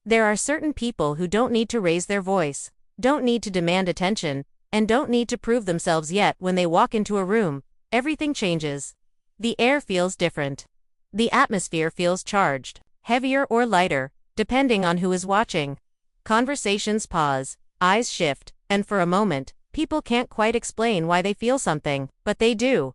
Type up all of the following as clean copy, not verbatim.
There are certain people who don't need to raise their voice, don't need to demand attention, and don't need to prove themselves yet. When they walk into a room, everything changes. The air feels different. The atmosphere feels charged, heavier or lighter, depending on who is watching. Conversations pause, eyes shift, and for a moment, people can't quite explain why they feel something, but they do.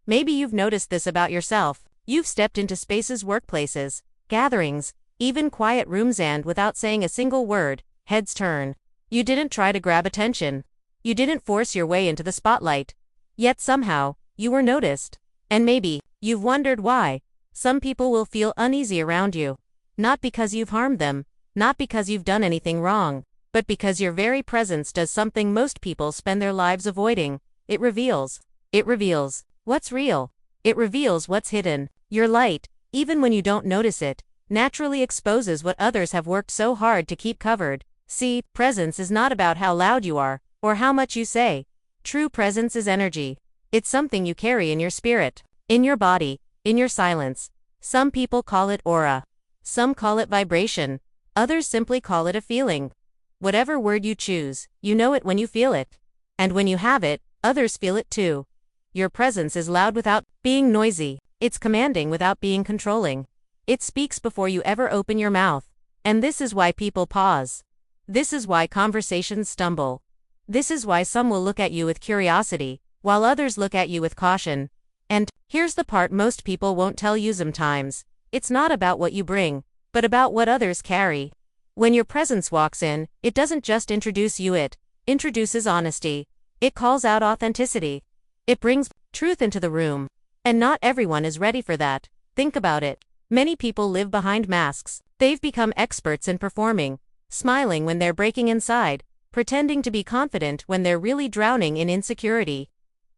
Maybe you've noticed this about yourself. You've stepped into spaces, workplaces, gatherings, even quiet rooms, and without saying a single word, heads turn. You didn't try to grab attention. You didn't force your way into the spotlight. Yet somehow, you were noticed. And maybe, you've wondered why. Some people will feel uneasy around you. Not because you've harmed them, not because you've done anything wrong, but because your very presence does something most people spend their lives avoiding. It reveals. It reveals what's real. It reveals what's hidden. Your light, even when you don't notice it, naturally exposes what others have worked so hard to keep covered. See, presence is not about how loud you are, or how much you say. True presence is energy. It's something you carry in your spirit, in your body, in your silence. Some people call it aura. Some call it vibration. Others simply call it a feeling. Whatever word you choose, you know it when you feel it. And when you have it, others feel it too. Your presence is loud without being noisy. It's commanding without being controlling. It speaks before you ever open your mouth. And this is why people pause. This is why conversations stumble. This is why some will look at you with curiosity, while others look at you with caution. And here's the part most people won't tell you sometimes. It's not about what you bring, but about what others carry. When your presence walks in, it doesn't just introduce you, it introduces honesty. It calls out authenticity. It brings truth into the room. And not everyone is ready for that. Think about it. Many people live behind masks. They've become experts in performing, smiling when they're breaking inside, pretending to be confident when they're really drowning in insecurity.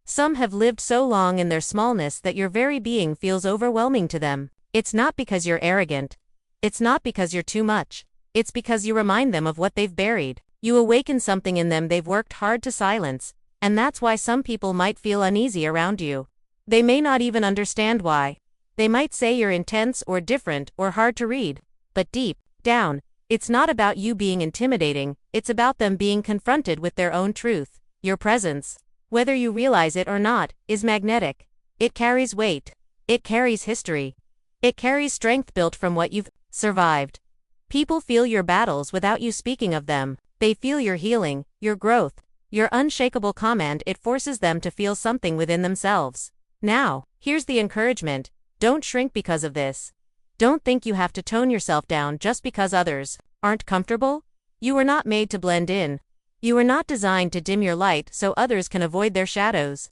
Some have lived so long in their smallness that your very being feels overwhelming to them. It's not because you're arrogant. It's not because you're too much. It's because you remind them of what they've buried. You awaken something in them they've worked hard to silence, and that's why some people might feel uneasy around you. They may not even understand why. They might say you're intense or different or hard to read. But deep down, it's not about you being intimidating, it's about them being confronted with their own truth. Your presence, whether you realize it or not, is magnetic. It carries weight. It carries history. It carries strength built from what you've survived. People feel your battles without you speaking of them. They feel your healing, your growth, your unshakable command. It forces them to feel something within themselves. Now, here's the encouragement. Don't shrink because of this. Don't think you have to tone yourself down just because others aren't comfortable. You were not made to blend in. You were not designed to dim your light so others can avoid their shadows.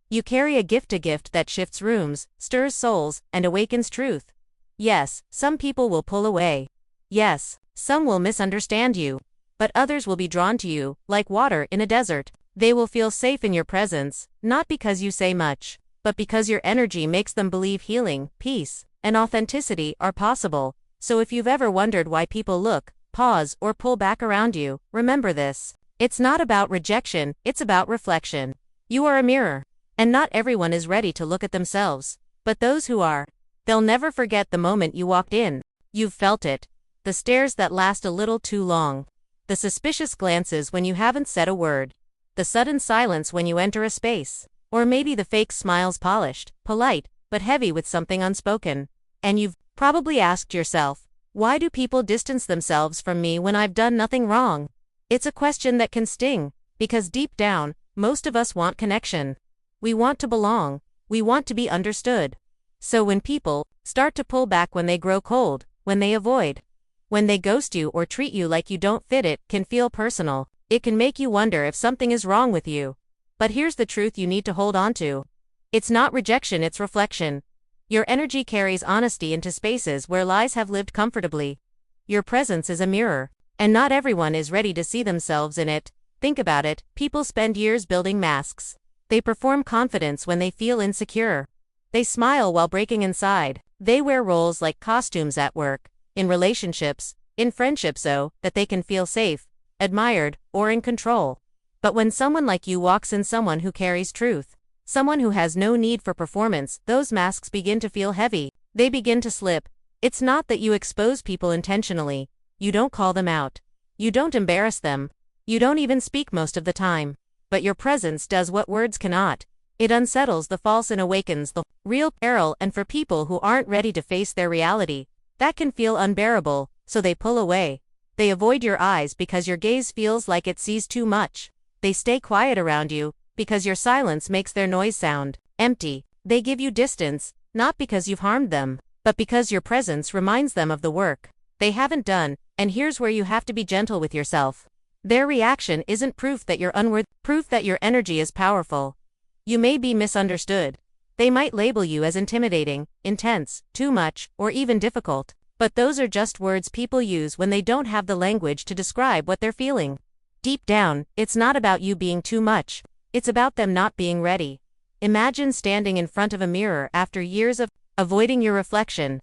You carry a gift that shifts rooms, stirs souls, and awakens truth. Yes, some people will pull away. Yes, some will misunderstand you. But others will be drawn to you, like water in a desert. They will feel safe in your presence, not because you say much, but because your energy makes them believe healing, peace, and authenticity are possible. So if you've ever wondered why people look, pause, or pull back around you, remember this. It's not about rejection, it's about reflection. You are a mirror. And not everyone is ready to look at themselves. But those who are, they'll never forget the moment you walked in. You've felt it. The stares that last a little too long. The suspicious glances when you haven't said a word. The sudden silence when you enter a space. Or maybe the fake smiles, polished, polite, but heavy with something unspoken. And you've probably asked yourself, why do people distance themselves from me when I've done nothing wrong? It's a question that can sting, because deep down, most of us want connection. We want to belong. We want to be understood. So when people start to pull back, when they grow cold, when they avoid, when they ghost you or treat you like you don't fit, it can feel personal. It can make you wonder if something is wrong with you. But here's the truth you need to hold on to. It's not rejection, it's reflection. Your energy carries honesty into spaces where lies have lived comfortably. Your presence is a mirror, and not everyone is ready to see themselves in it. Think about it. People spend years building masks. They perform confidence when they feel insecure. They smile while breaking inside. They wear roles like costumes at work, in relationships, in friendships, so that they can feel safe, admired, or in control. But when someone like you walks in, someone who carries truth, someone who has no need for performance, those masks begin to feel heavy. They begin to slip. It's not that you expose people intentionally. You don't call them out. You don't embarrass them. You don't even speak most of the time. But your presence does what words cannot. It unsettles the false and awakens the real peril, and for people who aren't ready to face their reality, that can feel unbearable, so they pull away. They avoid your eyes because your gaze feels like it sees too much. They stay quiet around you because your silence makes their noise sound empty. They give you distance, not because you've harmed them, but because your presence reminds them of the work they haven't done, and here's where you have to be gentle with yourself. Their reaction isn't proof that you're unworthy, proof that your energy is powerful. You may be misunderstood. They might label you as intimidating, intense, too much, or even difficult. But those are just words people use when they don't have the language to describe what they're feeling. Deep down, it's not about you being too much. It's about them not being ready. Imagine standing in front of a mirror after years of avoiding your reflection.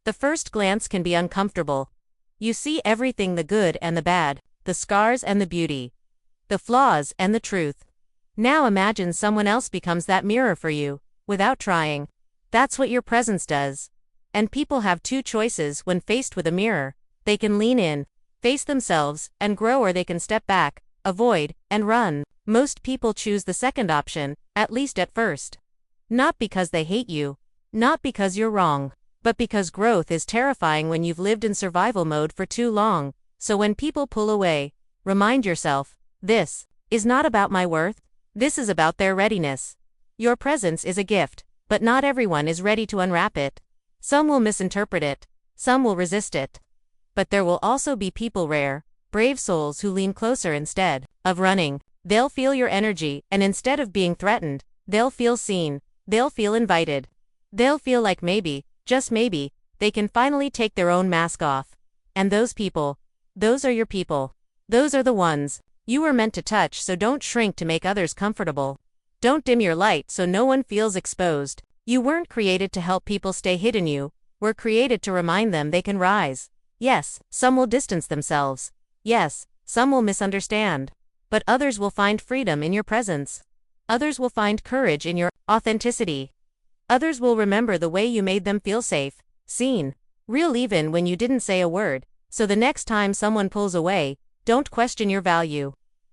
The first glance can be uncomfortable. You see everything, the good and the bad, the scars and the beauty, the flaws and the truth. Now imagine someone else becomes that mirror for you, without trying. That's what your presence does. And people have two choices when faced with a mirror. They can lean in, face themselves, and grow, or they can step back, avoid, and run. Most people choose the second option, at least at first. Not because they hate you, not because you're wrong, but because growth is terrifying when you've lived in survival mode for too long. So when people pull away, remind yourself, this is not about my worth. This is about their readiness. Your presence is a gift, but not everyone is ready to unwrap it. Some will misinterpret it, some will resist it. But there will also be people, rare, brave souls, who lean closer instead of running. They'll feel your energy, and instead of being threatened, they'll feel seen. They'll feel invited. They'll feel like maybe, just maybe, they can finally take their own mask off. And those people, those are your people. Those are the ones you were meant to touch, so don't shrink to make others comfortable. Don't dim your light so no one feels exposed. You weren't created to help people stay hidden, you were created to remind them they can rise. Yes, some will distance themselves. Yes, some will misunderstand. But others will find freedom in your presence. Others will find courage in your authenticity. Others will remember the way you made them feel safe, seen, real, even when you didn't say a word. So the next time someone pulls away, don't question your value.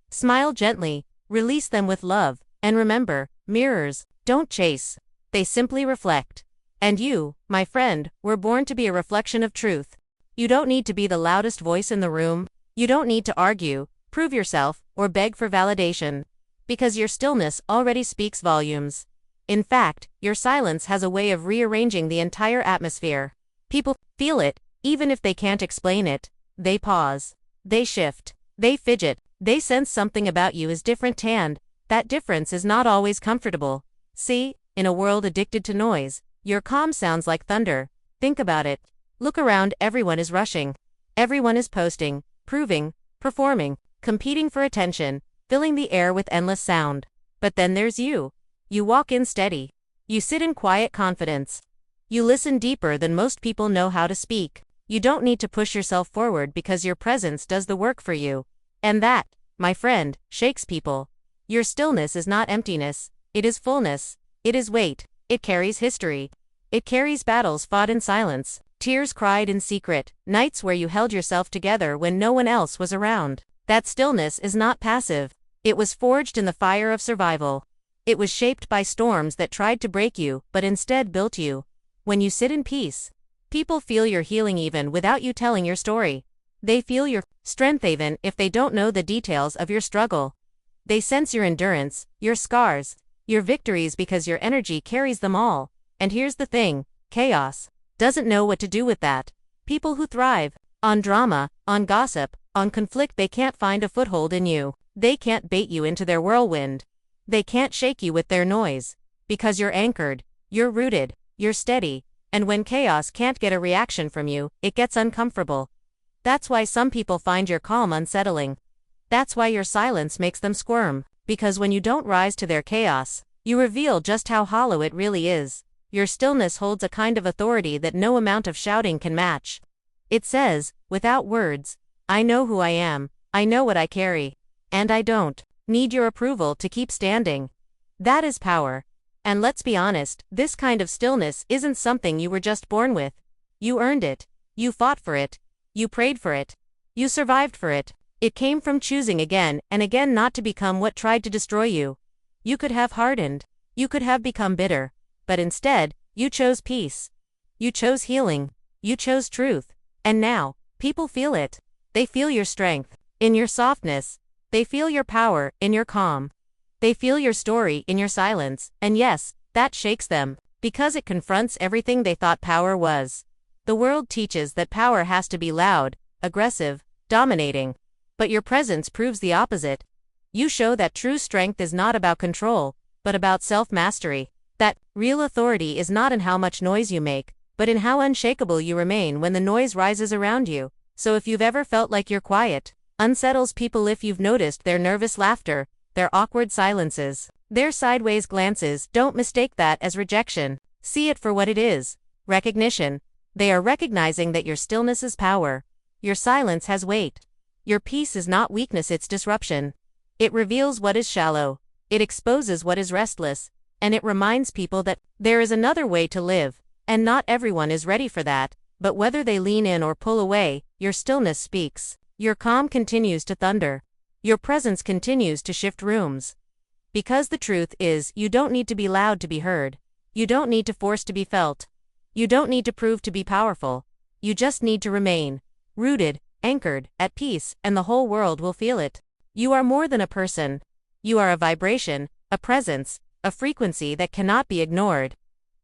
Smile gently, release them with love, and remember, mirrors don't chase. They simply reflect. And you, my friend, were born to be a reflection of truth. You don't need to be the loudest voice in the room. You don't need to argue, prove yourself, or beg for validation. Because your stillness already speaks volumes. In fact, your silence has a way of rearranging the entire atmosphere. People feel it, even if they can't explain it. They pause. They shift. They fidget. They sense something about you is different, and that difference is not always comfortable. See, in a world addicted to noise, your calm sounds like thunder. Think about it. Look around, everyone is rushing. Everyone is posting, proving, performing, competing for attention, filling the air with endless sound. But then there's you. You walk in steady. You sit in quiet confidence. You listen deeper than most people know how to speak. You don't need to push yourself forward because your presence does the work for you. And that, my friend, shakes people. Your stillness is not emptiness. It is fullness. It is weight. It carries history. It carries battles fought in silence, tears cried in secret, nights where you held yourself together when no one else was around. That stillness is not passive. It was forged in the fire of survival. It was shaped by storms that tried to break you, but instead built you. When you sit in peace, people feel your healing even without you telling your story. They feel your strength even if they don't know the details of your struggle. They sense your endurance, your scars, your victories, because your energy carries them all. And here's the thing, chaos doesn't know what to do with that. People who thrive on drama, on gossip, on conflict, they can't find a foothold in you. They can't bait you into their whirlwind. They can't shake you with their noise. Because you're anchored, you're rooted, you're steady, and when chaos can't get a reaction from you, it gets uncomfortable. That's why some people find your calm unsettling. That's why your silence makes them squirm. Because when you don't rise to their chaos, you reveal just how hollow it really is. Your stillness holds a kind of authority that no amount of shouting can match. It says, without words, I know who I am, I know what I carry, and I don't need your approval to keep standing. That is power. And let's be honest, this kind of stillness isn't something you were just born with. You earned it. You fought for it. You prayed for it. You survived for it. It came from choosing again and again not to become what tried to destroy you. You could have hardened. You could have become bitter. But instead, you chose peace. You chose healing. You chose truth. And now, people feel it. They feel your strength in your softness. They feel your power in your calm. They feel your story in your silence, and yes, that shakes them, because it confronts everything they thought power was. The world teaches that power has to be loud, aggressive, dominating. But your presence proves the opposite. You show that true strength is not about control, but about self-mastery. That real authority is not in how much noise you make, but in how unshakable you remain when the noise rises around you. So if you've ever felt like you're quiet, unsettles people, if you've noticed their nervous laughter, their awkward silences, their sideways glances, don't mistake that as rejection. See it for what it is. Recognition. They are recognizing that your stillness is power. Your silence has weight. Your peace is not weakness, it's disruption. It reveals what is shallow. It exposes what is restless. And it reminds people that there is another way to live. And not everyone is ready for that. But whether they lean in or pull away, your stillness speaks. Your calm continues to thunder. Your presence continues to shift rooms. Because the truth is, you don't need to be loud to be heard. You don't need to force to be felt. You don't need to prove to be powerful. You just need to remain rooted, anchored, at peace, and the whole world will feel it. You are more than a person. You are a vibration, a presence, a frequency that cannot be ignored.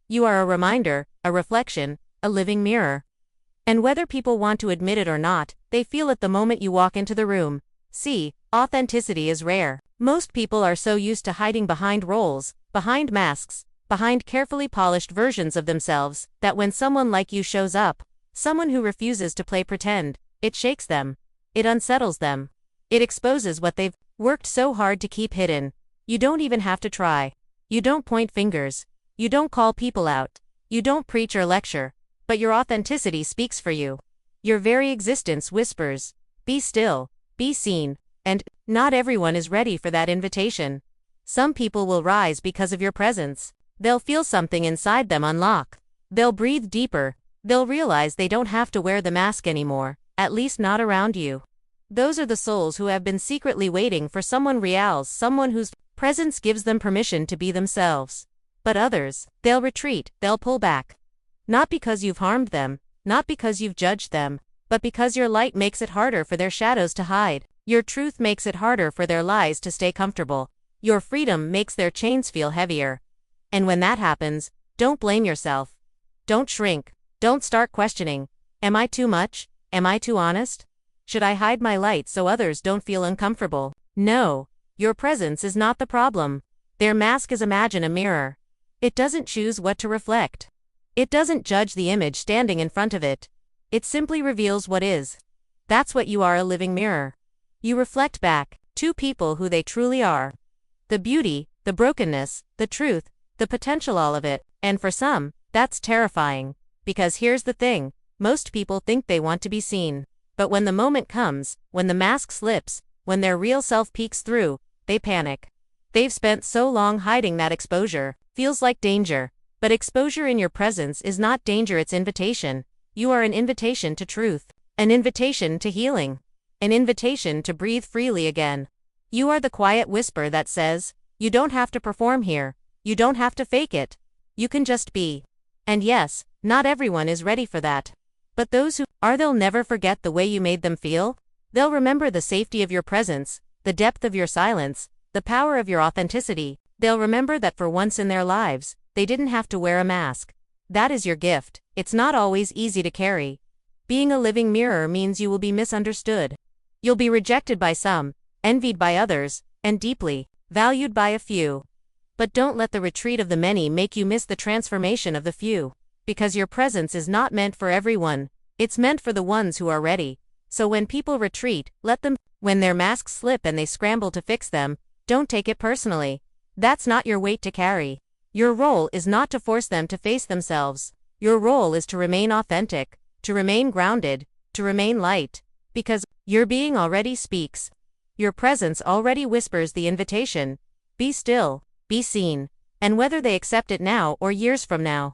You are a reminder, a reflection, a living mirror. And whether people want to admit it or not, they feel it the moment you walk into the room. See, authenticity is rare. Most people are so used to hiding behind roles, behind masks, behind carefully polished versions of themselves, that when someone like you shows up, someone who refuses to play pretend, it shakes them. It unsettles them. It exposes what they've worked so hard to keep hidden. You don't even have to try. You don't point fingers. You don't call people out. You don't preach or lecture. But your authenticity speaks for you. Your very existence whispers, be still, be seen, and not everyone is ready for that invitation. Some people will rise because of your presence. They'll feel something inside them unlock. They'll breathe deeper. They'll realize they don't have to wear the mask anymore, at least not around you. Those are the souls who have been secretly waiting for someone real, someone whose presence gives them permission to be themselves. But others, they'll retreat, they'll pull back. Not because you've harmed them, not because you've judged them, but because your light makes it harder for their shadows to hide. Your truth makes it harder for their lies to stay comfortable. Your freedom makes their chains feel heavier. And when that happens, don't blame yourself. Don't shrink. Don't start questioning. Am I too much? Am I too honest? Should I hide my light so others don't feel uncomfortable? No. Your presence is not the problem. Their mask is, imagine a mirror. It doesn't choose what to reflect. It doesn't judge the image standing in front of it. It simply reveals what is. That's what you are, a living mirror. You reflect back to people who they truly are. The beauty, the brokenness, the truth, the potential, all of it. And for some, that's terrifying. Because here's the thing, most people think they want to be seen. But when the moment comes, when the mask slips, when their real self peeks through, they panic. They've spent so long hiding that exposure feels like danger. But exposure in your presence is not danger, it's invitation. You are an invitation to truth, an invitation to healing, an invitation to breathe freely again. You are the quiet whisper that says, you don't have to perform here, you don't have to fake it, you can just be. And yes, not everyone is ready for that. But those who are, they'll never forget the way you made them feel. They'll remember the safety of your presence, the depth of your silence, the power of your authenticity. They'll remember that for once in their lives, they didn't have to wear a mask. That is your gift. It's not always easy to carry. Being a living mirror means you will be misunderstood. You'll be rejected by some, envied by others, and deeply valued by a few. But don't let the retreat of the many make you miss the transformation of the few. Because your presence is not meant for everyone. It's meant for the ones who are ready. So when people retreat, let them. When their masks slip and they scramble to fix them, don't take it personally. That's not your weight to carry. Your role is not to force them to face themselves. Your role is to remain authentic, to remain grounded, to remain light. Because your being already speaks. Your presence already whispers the invitation. Be still, be seen. And whether they accept it now or years from now,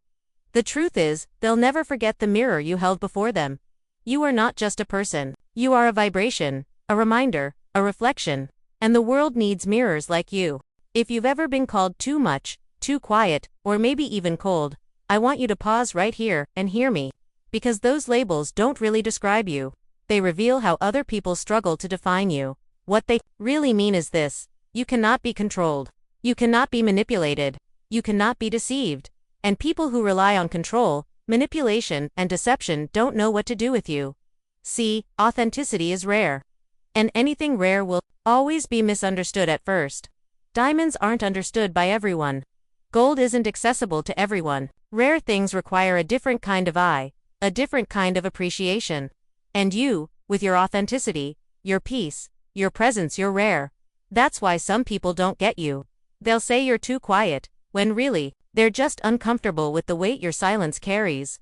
the truth is, they'll never forget the mirror you held before them. You are not just a person. You are a vibration, a reminder, a reflection. And the world needs mirrors like you. If you've ever been called too much, too quiet, or maybe even cold, I want you to pause right here and hear me. Because those labels don't really describe you. They reveal how other people struggle to define you. What they really mean is this: you cannot be controlled. You cannot be manipulated. You cannot be deceived. And people who rely on control, manipulation, and deception don't know what to do with you. See, authenticity is rare. And anything rare will always be misunderstood at first. Diamonds aren't understood by everyone. Gold isn't accessible to everyone. Rare things require a different kind of eye, a different kind of appreciation. And you, with your authenticity, your peace, your presence, you're rare. That's why some people don't get you. They'll say you're too quiet, when really, they're just uncomfortable with the weight your silence carries.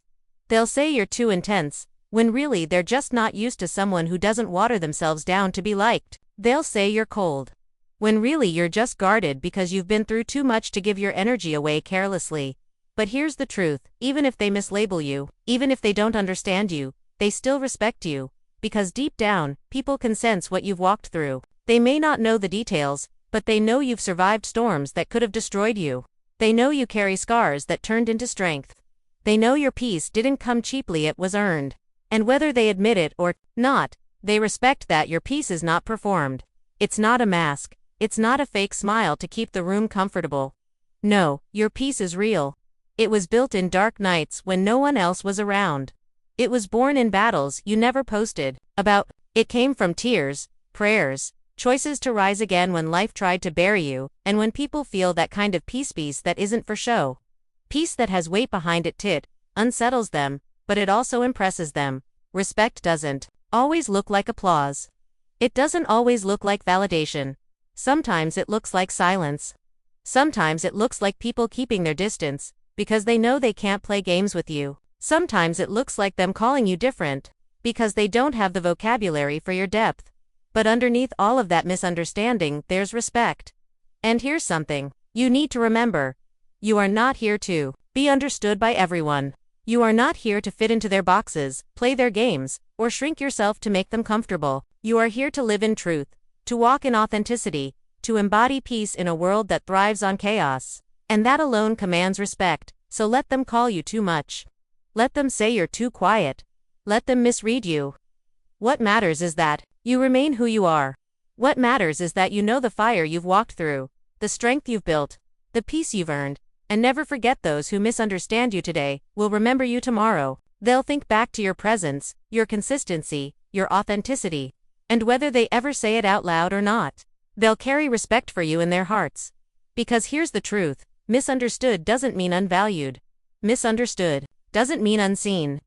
They'll say you're too intense, when really they're just not used to someone who doesn't water themselves down to be liked. They'll say you're cold, when really you're just guarded because you've been through too much to give your energy away carelessly. But here's the truth: even if they mislabel you, even if they don't understand you, they still respect you. Because deep down, people can sense what you've walked through. They may not know the details, but they know you've survived storms that could have destroyed you. They know you carry scars that turned into strength. They know your peace didn't come cheaply, it was earned. And whether they admit it or not, they respect that your peace is not performed. It's not a mask. It's not a fake smile to keep the room comfortable. No, your peace is real. It was built in dark nights when no one else was around. It was born in battles you never posted about. It came from tears, prayers, choices to rise again when life tried to bury you, and when people feel that kind of peace that isn't for show. Peace that has weight behind it unsettles them, but it also impresses them. Respect doesn't always look like applause. It doesn't always look like validation. Sometimes it looks like silence. Sometimes it looks like people keeping their distance, because they know they can't play games with you. Sometimes it looks like them calling you different, because they don't have the vocabulary for your depth. But underneath all of that misunderstanding, there's respect. And here's something you need to remember. You are not here to be understood by everyone. You are not here to fit into their boxes, play their games, or shrink yourself to make them comfortable. You are here to live in truth, to walk in authenticity, to embody peace in a world that thrives on chaos. And that alone commands respect, so let them call you too much. Let them say you're too quiet. Let them misread you. What matters is that you remain who you are. What matters is that you know the fire you've walked through, the strength you've built, the peace you've earned. And never forget, those who misunderstand you today will remember you tomorrow. They'll think back to your presence, your consistency, your authenticity. And whether they ever say it out loud or not, they'll carry respect for you in their hearts. Because here's the truth: misunderstood doesn't mean unvalued. Misunderstood doesn't mean unseen.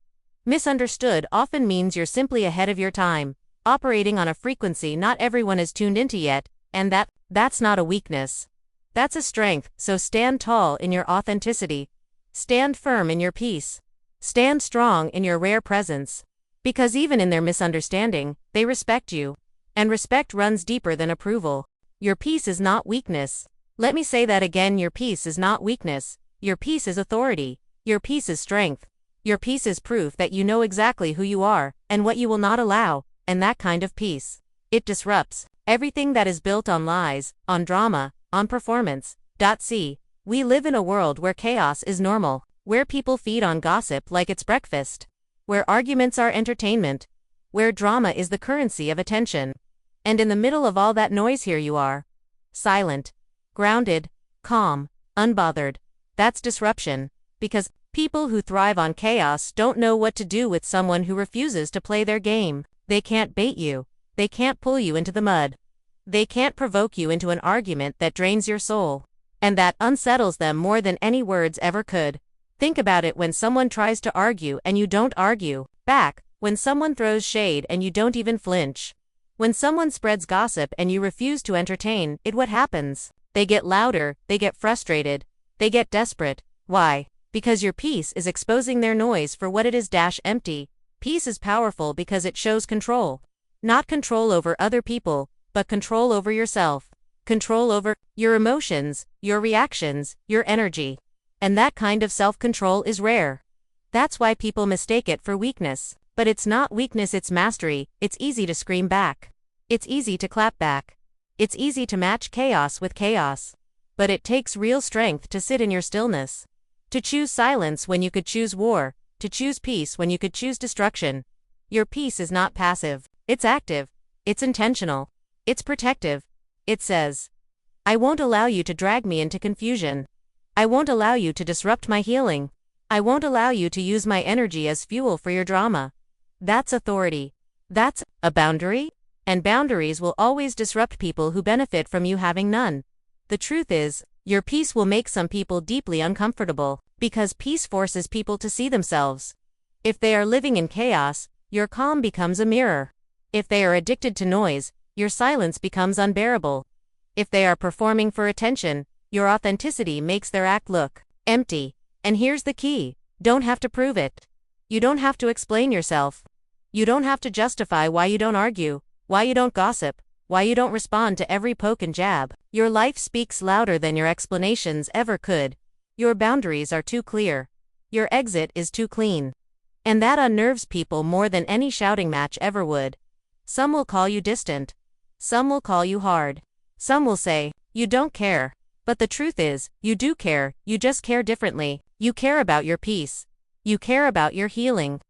Misunderstood often means you're simply ahead of your time, operating on a frequency not everyone is tuned into yet, and that's not a weakness. That's a strength. So stand tall in your authenticity. Stand firm in your peace. Stand strong in your rare presence. Because even in their misunderstanding, they respect you. And respect runs deeper than approval. Your peace is not weakness. Let me say that again: your peace is not weakness. Your peace is authority. Your peace is strength. Your peace is proof that you know exactly who you are, and what you will not allow, and that kind of peace, it disrupts everything that is built on lies, on drama, on performance. See, we live in a world where chaos is normal, where people feed on gossip like it's breakfast, where arguments are entertainment, where drama is the currency of attention. And in the middle of all that noise, here you are. Silent, grounded, calm, unbothered. That's disruption. Because people who thrive on chaos don't know what to do with someone who refuses to play their game. They can't bait you. They can't pull you into the mud. They can't provoke you into an argument that drains your soul. And that unsettles them more than any words ever could. Think about it: when someone tries to argue and you don't argue back, when someone throws shade and you don't even flinch, when someone spreads gossip and you refuse to entertain it, what happens? They get louder, they get frustrated, they get desperate. Why? Because your peace is exposing their noise for what it is: empty. Peace is powerful because it shows control. Not control over other people, but control over yourself. Control over your emotions, your reactions, your energy. And that kind of self-control is rare. That's why people mistake it for weakness. But it's not weakness, it's mastery. It's easy to scream back. It's easy to clap back. It's easy to match chaos with chaos. But it takes real strength to sit in your stillness. To choose silence when you could choose war. To choose peace when you could choose destruction. Your peace is not passive. It's active. It's intentional. It's protective. It says, I won't allow you to drag me into confusion. I won't allow you to disrupt my healing. I won't allow you to use my energy as fuel for your drama. That's authority. That's a boundary. And boundaries will always disrupt people who benefit from you having none. The truth is, your peace will make some people deeply uncomfortable, because peace forces people to see themselves. If they are living in chaos, your calm becomes a mirror. If they are addicted to noise, your silence becomes unbearable. If they are performing for attention, your authenticity makes their act look empty. And here's the key: don't have to prove it. You don't have to explain yourself. You don't have to justify why you don't argue, why you don't gossip, why you don't respond to every poke and jab. Your life speaks louder than your explanations ever could. Your boundaries are too clear. Your exit is too clean. And that unnerves people more than any shouting match ever would. Some will call you distant. Some will call you hard. Some will say, you don't care. But the truth is, you do care, you just care differently. You care about your peace. You care about your healing.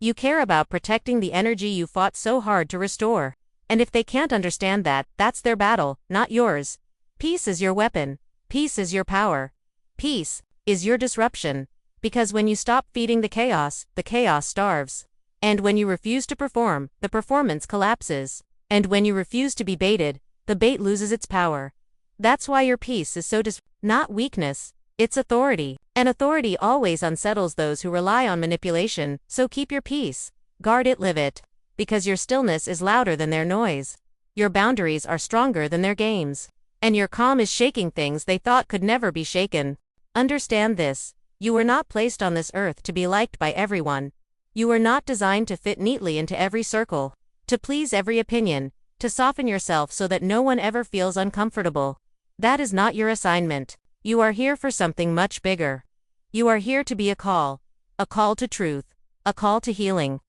You care about protecting the energy you fought so hard to restore. And if they can't understand that, that's their battle, not yours. Peace is your weapon. Peace is your power. Peace is your disruption. Because when you stop feeding the chaos starves. And when you refuse to perform, the performance collapses. And when you refuse to be baited, the bait loses its power. That's why your peace is so not weakness, it's authority. And authority always unsettles those who rely on manipulation, so keep your peace. Guard it, live it. Because your stillness is louder than their noise. Your boundaries are stronger than their games. And your calm is shaking things they thought could never be shaken. Understand this: you were not placed on this earth to be liked by everyone. You were not designed to fit neatly into every circle, to please every opinion, to soften yourself so that no one ever feels uncomfortable. That is not your assignment. You are here for something much bigger. You are here to be a call to truth, a call to healing,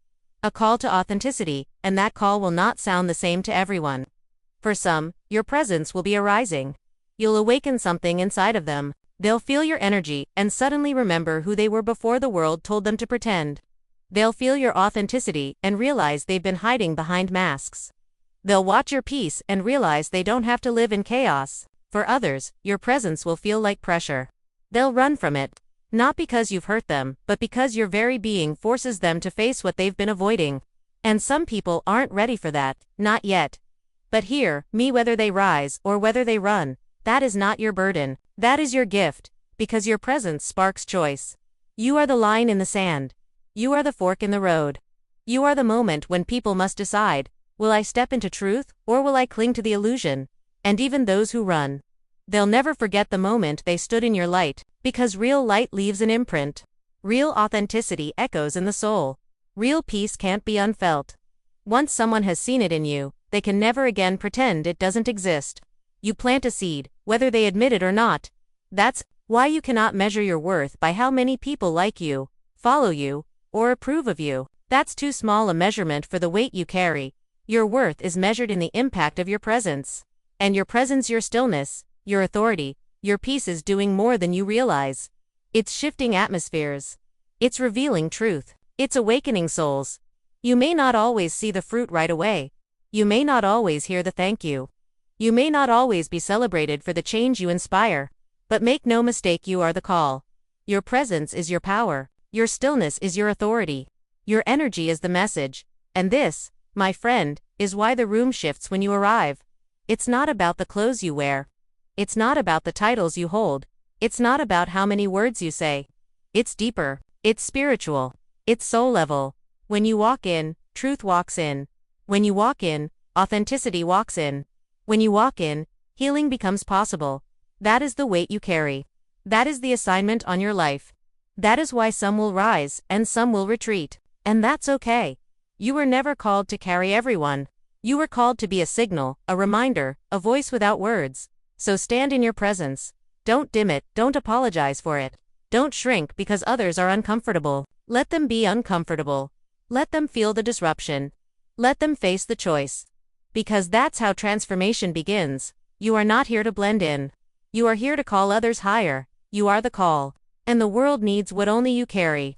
a call to authenticity, and that call will not sound the same to everyone. For some, your presence will be arising. You'll awaken something inside of them. They'll feel your energy and suddenly remember who they were before the world told them to pretend. They'll feel your authenticity and realize they've been hiding behind masks. They'll watch your peace and realize they don't have to live in chaos. For others, your presence will feel like pressure. They'll run from it. Not because you've hurt them, but because your very being forces them to face what they've been avoiding. And some people aren't ready for that, not yet. But hear me, whether they rise or whether they run, that is not your burden, that is your gift, because your presence sparks choice. You are the line in the sand. You are the fork in the road. You are the moment when people must decide, will I step into truth, or will I cling to the illusion? And even those who run, they'll never forget the moment they stood in your light, because real light leaves an imprint. Real authenticity echoes in the soul. Real peace can't be unfelt. Once someone has seen it in you, they can never again pretend it doesn't exist. You plant a seed, whether they admit it or not. That's why you cannot measure your worth by how many people like you, follow you, or approve of you. That's too small a measurement for the weight you carry. Your worth is measured in the impact of your presence. And your presence, your stillness, your authority, your peace is doing more than you realize. It's shifting atmospheres. It's revealing truth. It's awakening souls. You may not always see the fruit right away. You may not always hear the thank you. You may not always be celebrated for the change you inspire. But make no mistake, you are the call. Your presence is your power. Your stillness is your authority. Your energy is the message. And this, my friend, is why the room shifts when you arrive. It's not about the clothes you wear. It's not about the titles you hold. It's not about how many words you say. It's deeper. It's spiritual. It's soul level. When you walk in, truth walks in. When you walk in, authenticity walks in. When you walk in, healing becomes possible. That is the weight you carry. That is the assignment on your life. That is why some will rise and some will retreat. And that's okay. You were never called to carry everyone. You were called to be a signal, a reminder, a voice without words. So stand in your presence. Don't dim it, don't apologize for it. Don't shrink because others are uncomfortable. Let them be uncomfortable. Let them feel the disruption. Let them face the choice. Because that's how transformation begins. You are not here to blend in. You are here to call others higher. You are the call. And the world needs what only you carry.